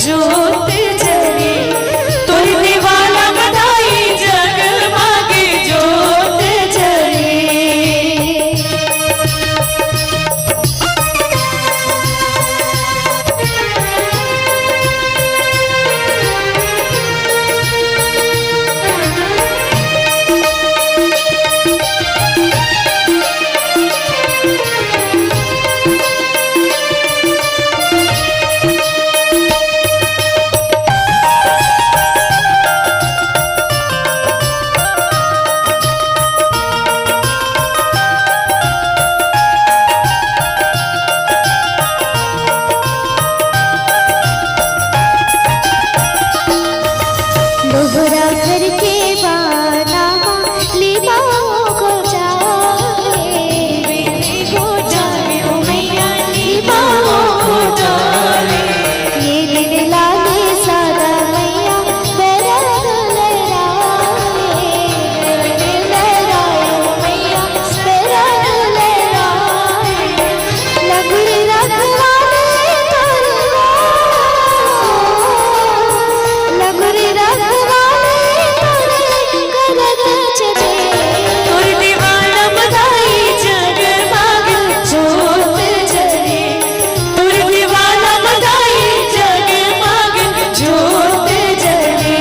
जोत जले तुर दीवाना बधाई जगमगे जोत जले। लोहरा घर के बाना लिबाओ को जाए ओ मैया लिबाओ को जाए। ये दिन लागे सादा मैया बैरग लहराए ओ मैया बैरग लहराए। लगुड़ी रखवाले लगुड़ी तुर दीवाना बधाई जगमगे जोत जले तुर दीवाना बधाई जगमगे जोत जले।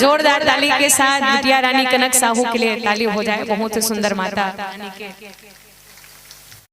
जोरदार ताली के साथ बिटिया रानी कनक साहू के लिए ताली हो जाए। बहुत ही सुंदर माता रानी के